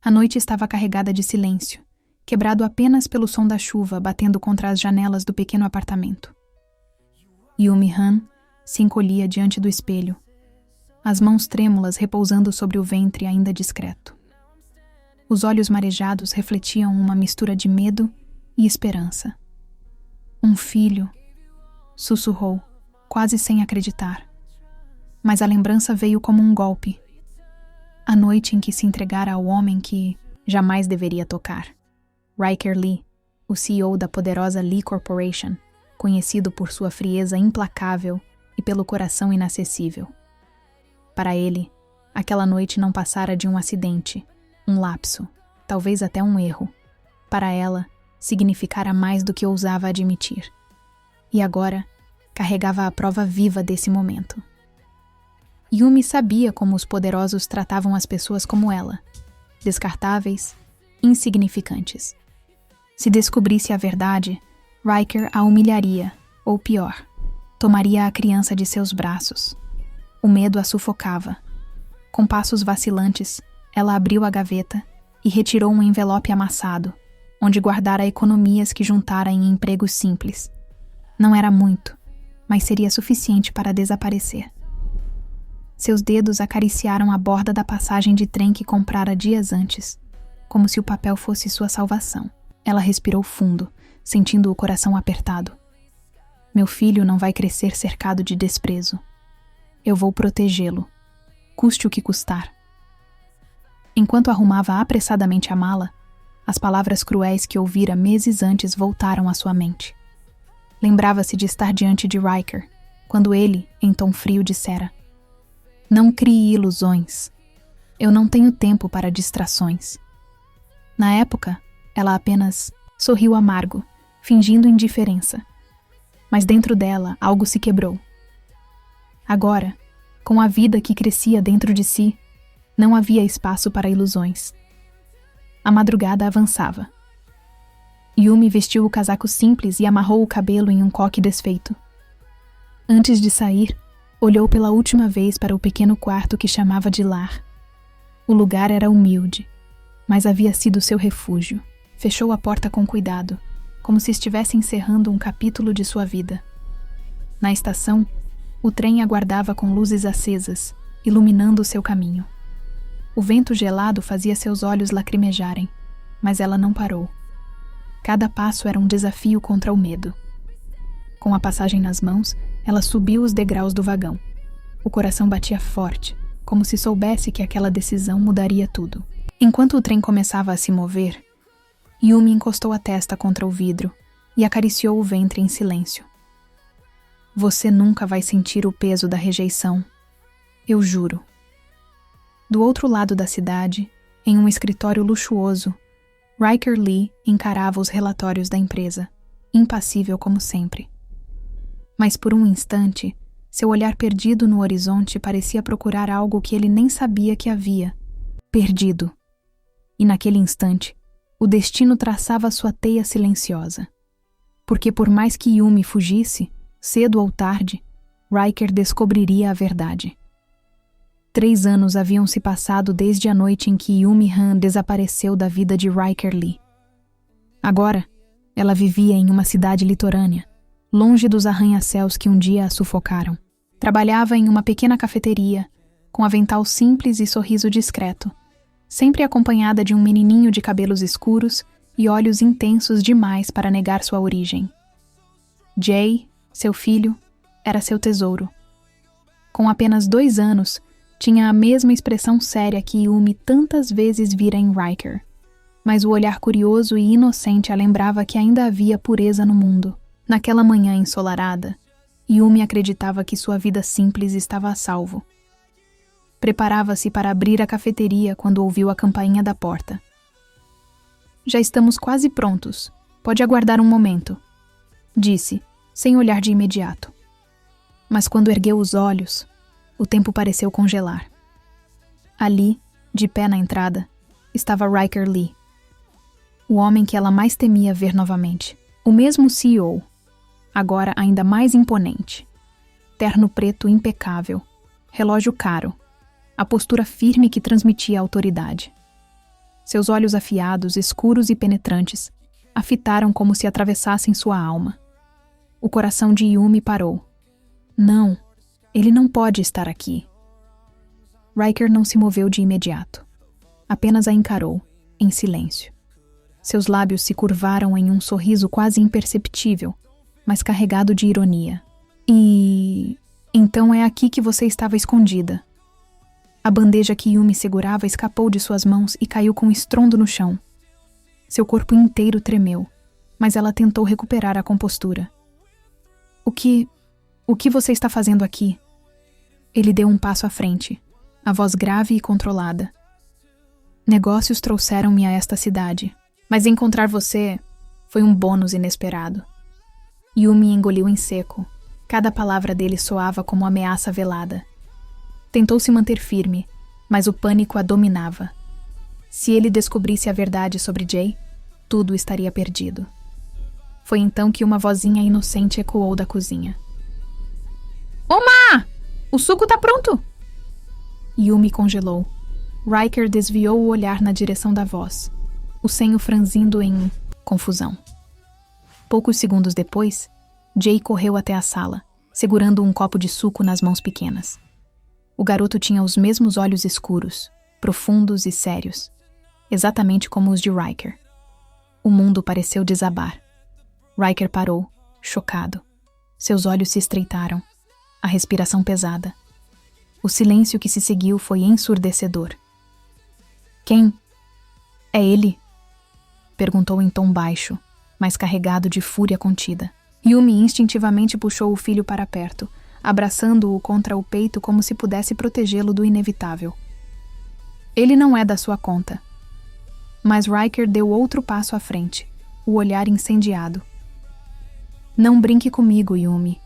A noite estava carregada de silêncio, quebrado apenas pelo som da chuva batendo contra as janelas do pequeno apartamento. Yumi-han se encolhia diante do espelho, as mãos trêmulas repousando sobre o ventre ainda discreto. Os olhos marejados refletiam uma mistura de medo e esperança. Um filho, sussurrou, quase sem acreditar. Mas a lembrança veio como um golpe. A noite em que se entregara ao homem que jamais deveria tocar. Riker Lee, o CEO da poderosa Lee Corporation, conhecido por sua frieza implacável e pelo coração inacessível. Para ele, aquela noite não passara de um acidente, um lapso, talvez até um erro. Para ela, significara mais do que ousava admitir. E agora, carregava a prova viva desse momento. Yumi sabia como os poderosos tratavam as pessoas como ela, descartáveis, insignificantes. Se descobrisse a verdade, Riker a humilharia, ou pior, tomaria a criança de seus braços. O medo a sufocava. Com passos vacilantes, ela abriu a gaveta e retirou um envelope amassado, onde guardara economias que juntara em empregos simples. Não era muito, mas seria suficiente para desaparecer. Seus dedos acariciaram a borda da passagem de trem que comprara dias antes, como se o papel fosse sua salvação. Ela respirou fundo, sentindo o coração apertado. Meu filho não vai crescer cercado de desprezo. Eu vou protegê-lo, custe o que custar. Enquanto arrumava apressadamente a mala, as palavras cruéis que ouvira meses antes voltaram à sua mente. Lembrava-se de estar diante de Riker, quando ele, em tom frio, dissera: "Não crie ilusões. Eu não tenho tempo para distrações." Na época, ela apenas sorriu amargo, fingindo indiferença. Mas dentro dela, algo se quebrou. Agora, com a vida que crescia dentro de si, não havia espaço para ilusões. A madrugada avançava. Yumi vestiu o casaco simples e amarrou o cabelo em um coque desfeito. Antes de sair, olhou pela última vez para o pequeno quarto que chamava de lar. O lugar era humilde, mas havia sido seu refúgio. Fechou a porta com cuidado, como se estivesse encerrando um capítulo de sua vida. Na estação, o trem aguardava com luzes acesas, iluminando seu caminho. O vento gelado fazia seus olhos lacrimejarem, mas ela não parou. Cada passo era um desafio contra o medo. Com a passagem nas mãos, ela subiu os degraus do vagão. O coração batia forte, como se soubesse que aquela decisão mudaria tudo. Enquanto o trem começava a se mover, Yumi encostou a testa contra o vidro e acariciou o ventre em silêncio. Você nunca vai sentir o peso da rejeição. Eu juro. Do outro lado da cidade, em um escritório luxuoso, Riker Lee encarava os relatórios da empresa, impassível como sempre. Mas por um instante, seu olhar perdido no horizonte parecia procurar algo que ele nem sabia que havia. Perdido. E naquele instante, o destino traçava sua teia silenciosa. Porque por mais que Yumi fugisse, cedo ou tarde, Riker descobriria a verdade. 3 anos haviam se passado desde a noite em que Yumi-han desapareceu da vida de Riker Lee. Agora, ela vivia em uma cidade litorânea, longe dos arranha-céus que um dia a sufocaram. Trabalhava em uma pequena cafeteria, com avental simples e sorriso discreto, sempre acompanhada de um menininho de cabelos escuros e olhos intensos demais para negar sua origem. Jay, seu filho, era seu tesouro. Com apenas 2 anos, tinha a mesma expressão séria que Yumi tantas vezes vira em Riker, mas o olhar curioso e inocente a lembrava que ainda havia pureza no mundo. Naquela manhã ensolarada, Yumi acreditava que sua vida simples estava a salvo. Preparava-se para abrir a cafeteria quando ouviu a campainha da porta. Já estamos quase prontos. Pode aguardar um momento, disse, sem olhar de imediato. Mas quando ergueu os olhos, o tempo pareceu congelar. Ali, de pé na entrada, estava Riker Lee, o homem que ela mais temia ver novamente. O mesmo CEO, agora ainda mais imponente. Terno preto impecável, relógio caro, a postura firme que transmitia autoridade. Seus olhos afiados, escuros e penetrantes, a fitaram como se atravessassem sua alma. O coração de Yumi parou. Não, ele não pode estar aqui. Riker não se moveu de imediato. Apenas a encarou, em silêncio. Seus lábios se curvaram em um sorriso quase imperceptível, mas carregado de ironia. Então é aqui que você estava escondida. A bandeja que Yumi segurava escapou de suas mãos e caiu com estrondo no chão. Seu corpo inteiro tremeu, mas ela tentou recuperar a compostura. O que você está fazendo aqui? Ele deu um passo à frente, a voz grave e controlada. Negócios trouxeram-me a esta cidade, mas encontrar você foi um bônus inesperado. Yumi engoliu em seco. Cada palavra dele soava como ameaça velada. Tentou se manter firme, mas o pânico a dominava. Se ele descobrisse a verdade sobre Jay, tudo estaria perdido. Foi então que uma vozinha inocente ecoou da cozinha. Oma! O suco tá pronto! Yumi congelou. Riker desviou o olhar na direção da voz, o senho franzindo em confusão. Poucos segundos depois, Jay correu até a sala, segurando um copo de suco nas mãos pequenas. O garoto tinha os mesmos olhos escuros, profundos e sérios, exatamente como os de Riker. O mundo pareceu desabar. Riker parou, chocado. Seus olhos se estreitaram, a respiração pesada. O silêncio que se seguiu foi ensurdecedor. Quem? É ele? Perguntou em tom baixo, mas carregado de fúria contida. Yumi instintivamente puxou o filho para perto, abraçando-o contra o peito como se pudesse protegê-lo do inevitável. Ele não é da sua conta. Mas Riker deu outro passo à frente, o olhar incendiado. Não brinque comigo, Yumi.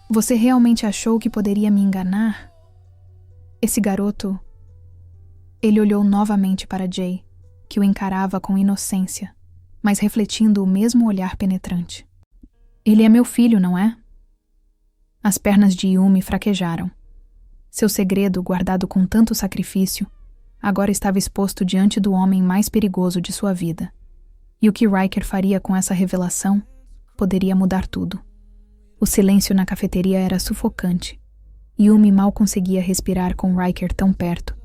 Você realmente achou que poderia me enganar? Esse garoto... Ele olhou novamente para Jay, que o encarava com inocência, mas refletindo o mesmo olhar penetrante. Ele é meu filho, não é? As pernas de Yumi fraquejaram. Seu segredo, guardado com tanto sacrifício, agora estava exposto diante do homem mais perigoso de sua vida. E o que Riker faria com essa revelação poderia mudar tudo. O silêncio na cafeteria era sufocante. Yumi mal conseguia respirar com Riker tão perto,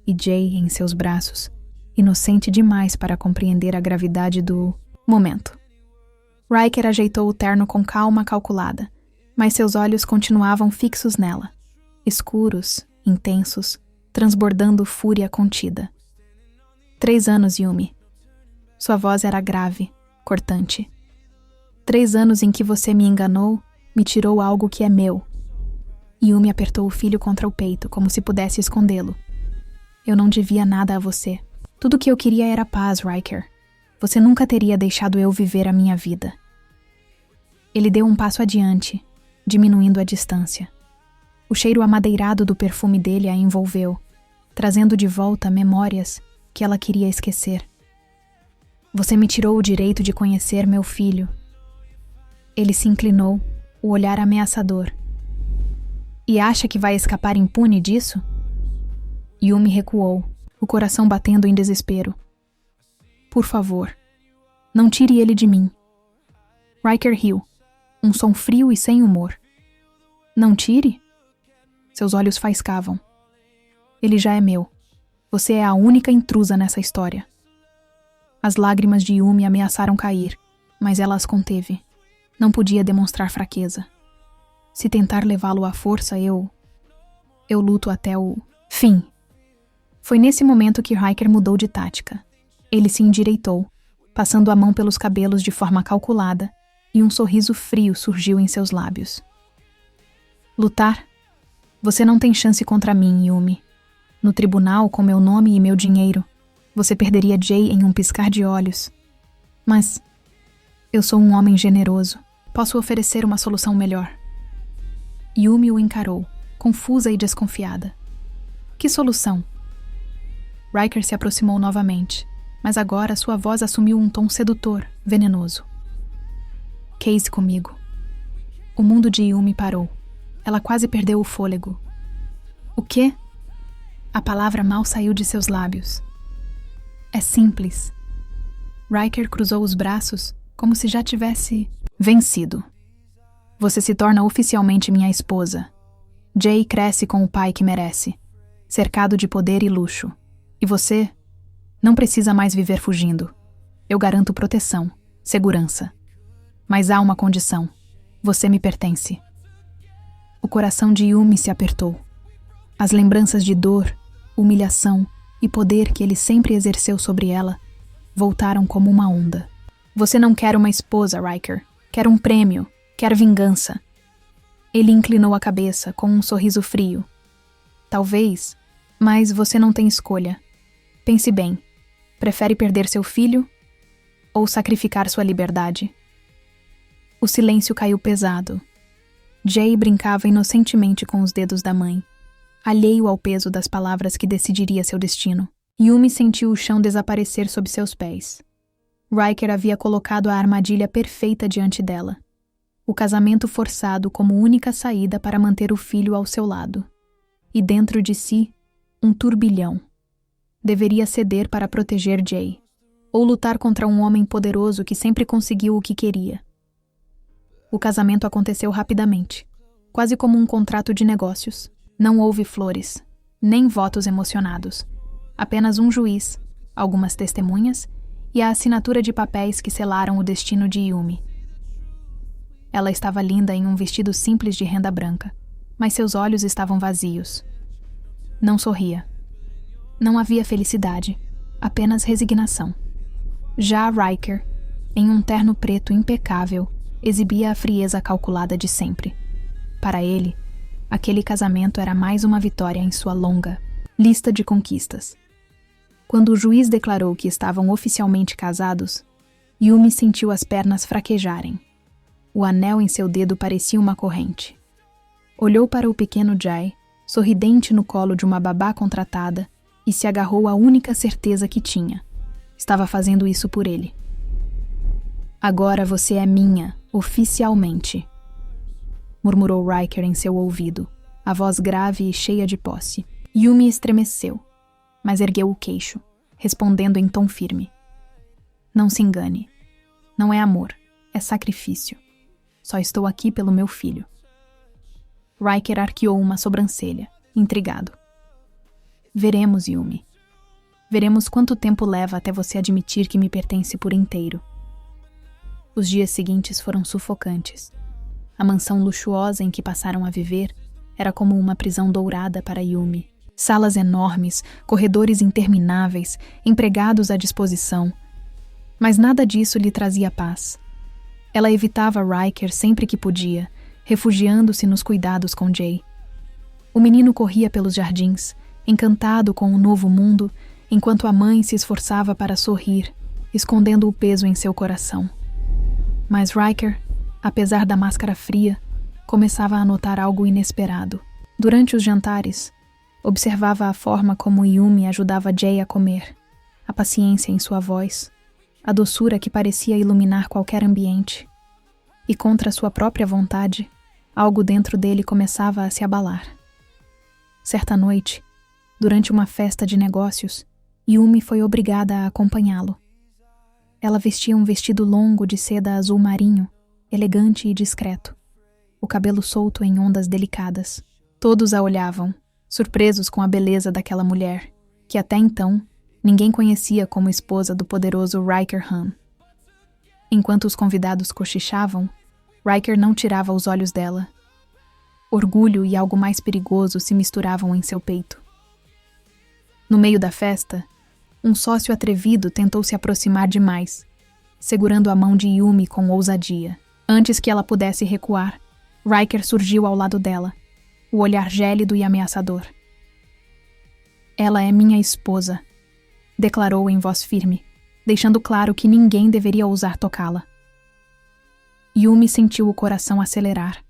e Jay em seus braços, inocente demais para compreender a gravidade do momento. Riker ajeitou o terno com calma calculada, mas seus olhos continuavam fixos nela, escuros, intensos, transbordando fúria contida. 3 anos, Yumi. Sua voz era grave, cortante. 3 anos em que você me enganou, me tirou algo que é meu. Yumi apertou o filho contra o peito, como se pudesse escondê-lo. Eu não devia nada a você. Tudo que eu queria era paz, Riker. Você nunca teria deixado eu viver a minha vida. Ele deu um passo adiante, diminuindo a distância. O cheiro amadeirado do perfume dele a envolveu, trazendo de volta memórias que ela queria esquecer. Você me tirou o direito de conhecer meu filho. Ele se inclinou, o olhar ameaçador. E acha que vai escapar impune disso? Yumi recuou, o coração batendo em desespero. Por favor, não tire ele de mim. Riker riu, um som frio e sem humor. Não tire? Seus olhos faiscavam. Ele já é meu. Você é a única intrusa nessa história. As lágrimas de Yumi ameaçaram cair, mas ela as conteve. Não podia demonstrar fraqueza. Se tentar levá-lo à força, eu luto até o fim. Foi nesse momento que Riker mudou de tática. Ele se endireitou, passando a mão pelos cabelos de forma calculada, e um sorriso frio surgiu em seus lábios. Lutar? Você não tem chance contra mim, Yumi. No tribunal, com meu nome e meu dinheiro, você perderia Jay em um piscar de olhos. Mas eu sou um homem generoso. Posso oferecer uma solução melhor. Yumi o encarou, confusa e desconfiada. Que solução? Riker se aproximou novamente, mas agora sua voz assumiu um tom sedutor, venenoso. Case comigo. O mundo de Yumi parou. Ela quase perdeu o fôlego. O quê? A palavra mal saiu de seus lábios. É simples. Riker cruzou os braços como se já tivesse vencido. Você se torna oficialmente minha esposa. Jay cresce com o pai que merece, cercado de poder e luxo. E você não precisa mais viver fugindo. Eu garanto proteção, segurança. Mas há uma condição. Você me pertence. O coração de Yumi se apertou. As lembranças de dor, humilhação e poder que ele sempre exerceu sobre ela voltaram como uma onda. Você não quer uma esposa, Riker. Quer um prêmio. Quer vingança. Ele inclinou a cabeça com um sorriso frio. Talvez, mas você não tem escolha. Pense bem. Prefere perder seu filho ou sacrificar sua liberdade? O silêncio caiu pesado. Jay brincava inocentemente com os dedos da mãe, alheio ao peso das palavras que decidiria seu destino. Yumi sentiu o chão desaparecer sob seus pés. Riker havia colocado a armadilha perfeita diante dela. O casamento forçado como única saída para manter o filho ao seu lado. E dentro de si, um turbilhão. Deveria ceder para proteger Jay, ou lutar contra um homem poderoso que sempre conseguiu o que queria. O casamento aconteceu rapidamente, quase como um contrato de negócios. Não houve flores, nem votos emocionados. Apenas um juiz, algumas testemunhas e a assinatura de papéis que selaram o destino de Yumi. Ela estava linda em um vestido simples de renda branca, mas seus olhos estavam vazios. Não sorria. Não havia felicidade, apenas resignação. Já Riker, em um terno preto impecável, exibia a frieza calculada de sempre. Para ele, aquele casamento era mais uma vitória em sua longa lista de conquistas. Quando o juiz declarou que estavam oficialmente casados, Yumi sentiu as pernas fraquejarem. O anel em seu dedo parecia uma corrente. Olhou para o pequeno Jay, sorridente no colo de uma babá contratada, e se agarrou à única certeza que tinha. Estava fazendo isso por ele. Agora você é minha, oficialmente, murmurou Riker em seu ouvido, a voz grave e cheia de posse. Yumi estremeceu, mas ergueu o queixo, respondendo em tom firme. Não se engane. Não é amor, é sacrifício. Só estou aqui pelo meu filho. Riker arqueou uma sobrancelha, intrigado. Veremos, Yumi. Veremos quanto tempo leva até você admitir que me pertence por inteiro. Os dias seguintes foram sufocantes. A mansão luxuosa em que passaram a viver era como uma prisão dourada para Yumi. Salas enormes, corredores intermináveis, empregados à disposição. Mas nada disso lhe trazia paz. Ela evitava Riker sempre que podia, refugiando-se nos cuidados com Jay. O menino corria pelos jardins, encantado com o novo mundo, enquanto a mãe se esforçava para sorrir, escondendo o peso em seu coração. Mas Riker, apesar da máscara fria, começava a notar algo inesperado. Durante os jantares, observava a forma como Yumi ajudava Jay a comer, a paciência em sua voz, a doçura que parecia iluminar qualquer ambiente. E contra sua própria vontade, algo dentro dele começava a se abalar. Certa noite, durante uma festa de negócios, Yumi foi obrigada a acompanhá-lo. Ela vestia um vestido longo de seda azul marinho, elegante e discreto, o cabelo solto em ondas delicadas. Todos a olhavam, surpresos com a beleza daquela mulher, que até então ninguém conhecia como esposa do poderoso Riker Han. Enquanto os convidados cochichavam, Riker não tirava os olhos dela. Orgulho e algo mais perigoso se misturavam em seu peito. No meio da festa, um sócio atrevido tentou se aproximar demais, segurando a mão de Yumi com ousadia. Antes que ela pudesse recuar, Riker surgiu ao lado dela, o olhar gélido e ameaçador. Ela é minha esposa, declarou em voz firme, deixando claro que ninguém deveria ousar tocá-la. Yumi sentiu o coração acelerar.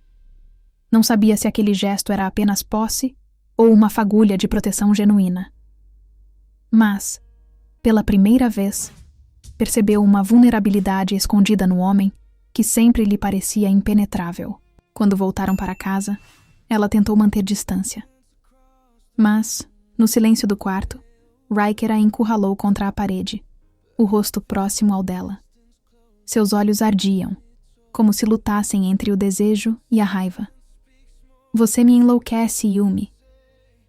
Não sabia se aquele gesto era apenas posse ou uma fagulha de proteção genuína. Mas, pela primeira vez, percebeu uma vulnerabilidade escondida no homem que sempre lhe parecia impenetrável. Quando voltaram para casa, ela tentou manter distância. Mas, no silêncio do quarto, Riker a encurralou contra a parede, o rosto próximo ao dela. Seus olhos ardiam, como se lutassem entre o desejo e a raiva. Você me enlouquece, Yumi.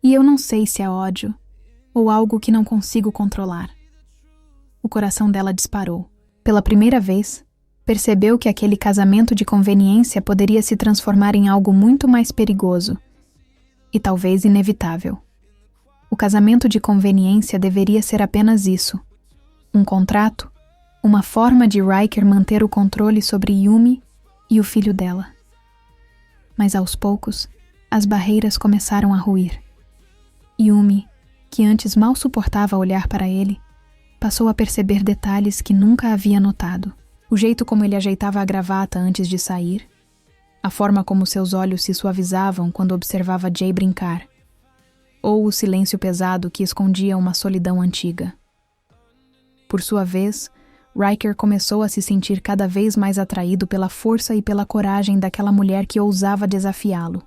E eu não sei se é ódio ou algo que não consigo controlar. O coração dela disparou. Pela primeira vez, percebeu que aquele casamento de conveniência poderia se transformar em algo muito mais perigoso e talvez inevitável. O casamento de conveniência deveria ser apenas isso: um contrato, uma forma de Riker manter o controle sobre Yumi e o filho dela. Mas aos poucos, as barreiras começaram a ruir. Yumi, que antes mal suportava olhar para ele, passou a perceber detalhes que nunca havia notado. O jeito como ele ajeitava a gravata antes de sair, a forma como seus olhos se suavizavam quando observava Jay brincar, ou o silêncio pesado que escondia uma solidão antiga. Por sua vez, Riker começou a se sentir cada vez mais atraído pela força e pela coragem daquela mulher que ousava desafiá-lo.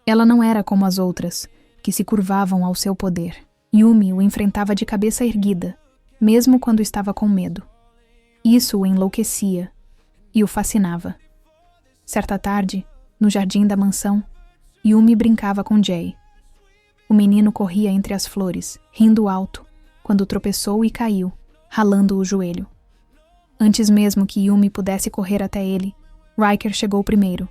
Ela não era como as outras, que se curvavam ao seu poder. Yumi o enfrentava de cabeça erguida, mesmo quando estava com medo. Isso o enlouquecia e o fascinava. Certa tarde, no jardim da mansão, Yumi brincava com Jay. O menino corria entre as flores, rindo alto, quando tropeçou e caiu, ralando o joelho. Antes mesmo que Yumi pudesse correr até ele, Riker chegou primeiro,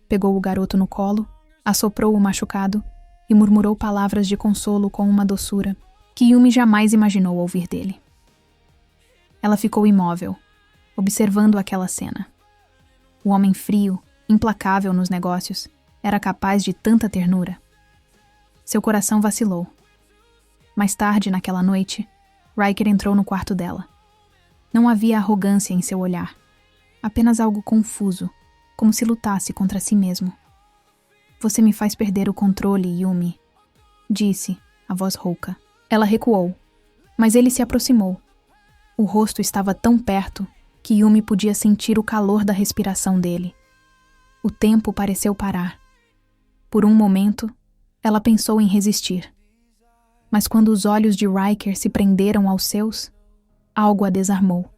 pegou o garoto no colo, assoprou o machucado e murmurou palavras de consolo com uma doçura que Yumi jamais imaginou ouvir dele. Ela ficou imóvel, observando aquela cena. O homem frio, implacável nos negócios, era capaz de tanta ternura. Seu coração vacilou. Mais tarde, naquela noite, Riker entrou no quarto dela. Não havia arrogância em seu olhar, apenas algo confuso, como se lutasse contra si mesmo. Você me faz perder o controle, Yumi, disse, a voz rouca. Ela recuou, mas ele se aproximou. O rosto estava tão perto que Yumi podia sentir o calor da respiração dele. O tempo pareceu parar. Por um momento, ela pensou em resistir. Mas quando os olhos de Riker se prenderam aos seus, algo a desarmou.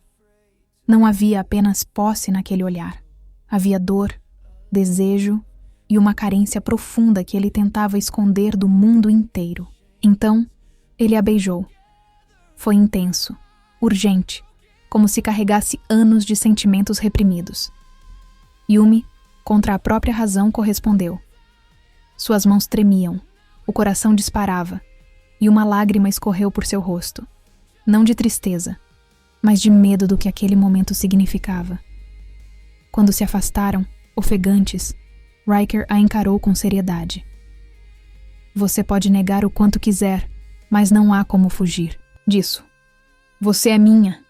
Não havia apenas posse naquele olhar. Havia dor, desejo e uma carência profunda que ele tentava esconder do mundo inteiro. Então, ele a beijou. Foi intenso, urgente, como se carregasse anos de sentimentos reprimidos. Yumi, contra a própria razão, correspondeu. Suas mãos tremiam, o coração disparava, e uma lágrima escorreu por seu rosto. Não de tristeza, mas de medo do que aquele momento significava. Quando se afastaram, ofegantes, Riker a encarou com seriedade. Você pode negar o quanto quiser, mas não há como fugir disso. Você é minha.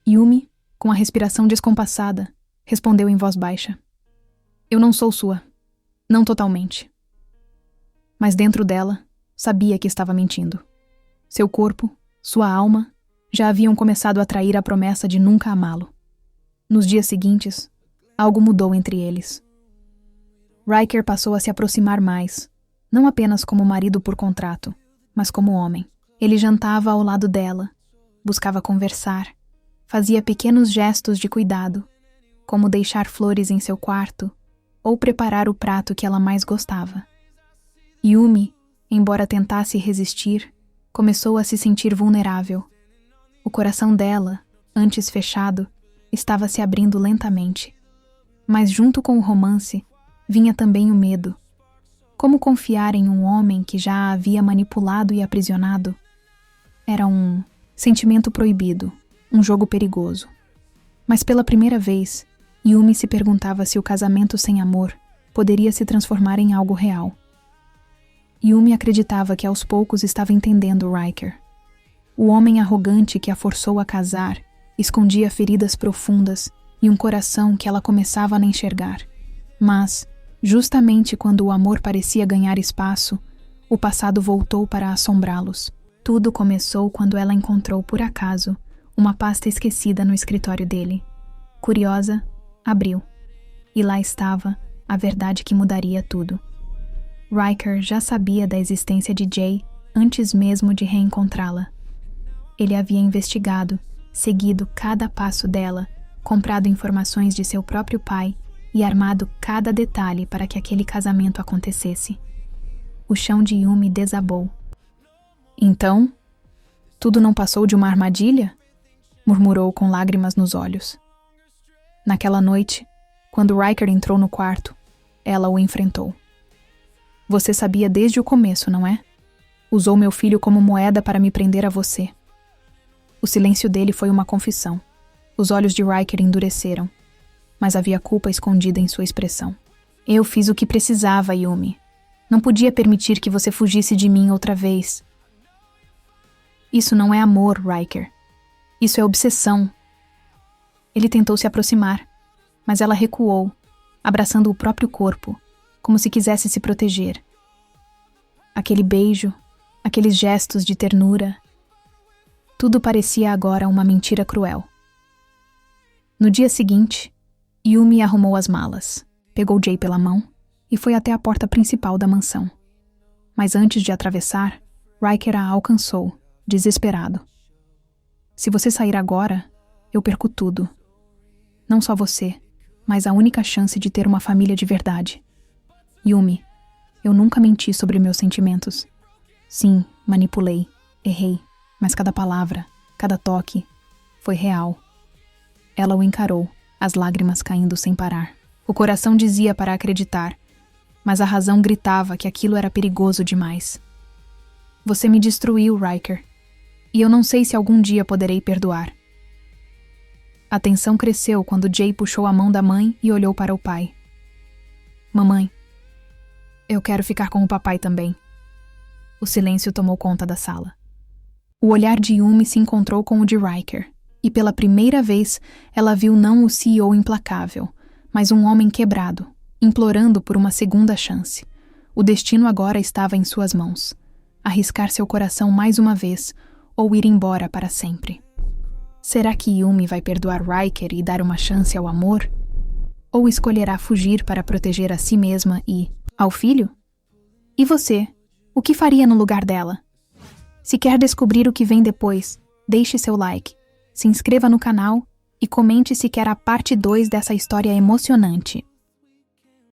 Yumi, com a respiração descompassada, respondeu em voz baixa. Eu não sou sua. Não totalmente. Mas dentro dela, sabia que estava mentindo. Seu corpo, sua alma, já haviam começado a trair a promessa de nunca amá-lo. Nos dias seguintes, algo mudou entre eles. Riker passou a se aproximar mais, não apenas como marido por contrato, mas como homem. Ele jantava ao lado dela, buscava conversar, fazia pequenos gestos de cuidado, como deixar flores em seu quarto ou preparar o prato que ela mais gostava. Yumi, embora tentasse resistir, começou a se sentir vulnerável. O coração dela, antes fechado, estava se abrindo lentamente. Mas junto com o romance, vinha também o medo. Como confiar em um homem que já a havia manipulado e aprisionado? Era um sentimento proibido, um jogo perigoso. Mas pela primeira vez, Yumi se perguntava se o casamento sem amor poderia se transformar em algo real. Yumi acreditava que aos poucos estava entendendo Riker. O homem arrogante que a forçou a casar escondia feridas profundas e um coração que ela começava a enxergar. Mas, justamente quando o amor parecia ganhar espaço, o passado voltou para assombrá-los. Tudo começou quando ela encontrou, por acaso, uma pasta esquecida no escritório dele. Curiosa, abriu. E lá estava a verdade que mudaria tudo. Riker já sabia da existência de Jay antes mesmo de reencontrá-la. Ele havia investigado, seguido cada passo dela, comprado informações de seu próprio pai e armado cada detalhe para que aquele casamento acontecesse. O chão de Yumi desabou. Então, tudo não passou de uma armadilha? Murmurou com lágrimas nos olhos. Naquela noite, quando Riker entrou no quarto, ela o enfrentou. Você sabia desde o começo, não é? Usou meu filho como moeda para me prender a você. O silêncio dele foi uma confissão. Os olhos de Riker endureceram, mas havia culpa escondida em sua expressão. Eu fiz o que precisava, Yumi. Não podia permitir que você fugisse de mim outra vez. Isso não é amor, Riker. Isso é obsessão. Ele tentou se aproximar, mas ela recuou, abraçando o próprio corpo, como se quisesse se proteger. Aquele beijo, aqueles gestos de ternura, tudo parecia agora uma mentira cruel. No dia seguinte, Yumi arrumou as malas, pegou Jay pela mão e foi até a porta principal da mansão. Mas antes de atravessar, Riker a alcançou, desesperado. Se você sair agora, eu perco tudo. Não só você, mas a única chance de ter uma família de verdade. Yumi, eu nunca menti sobre meus sentimentos. Sim, manipulei, errei, mas cada palavra, cada toque, foi real. Ela o encarou, as lágrimas caindo sem parar. O coração dizia para acreditar, mas a razão gritava que aquilo era perigoso demais. Você me destruiu, Riker, e eu não sei se algum dia poderei perdoar. A tensão cresceu quando Jay puxou a mão da mãe e olhou para o pai. Mamãe, eu quero ficar com o papai também. O silêncio tomou conta da sala. O olhar de Yumi se encontrou com o de Riker, e pela primeira vez ela viu não o CEO implacável, mas um homem quebrado, implorando por uma segunda chance. O destino agora estava em suas mãos. Arriscar seu coração mais uma vez, ou ir embora para sempre. Será que Yumi vai perdoar Riker e dar uma chance ao amor? Ou escolherá fugir para proteger a si mesma e, ao filho? E você? O que faria no lugar dela? Se quer descobrir o que vem depois, deixe seu like, se inscreva no canal e comente se quer a parte 2 dessa história emocionante.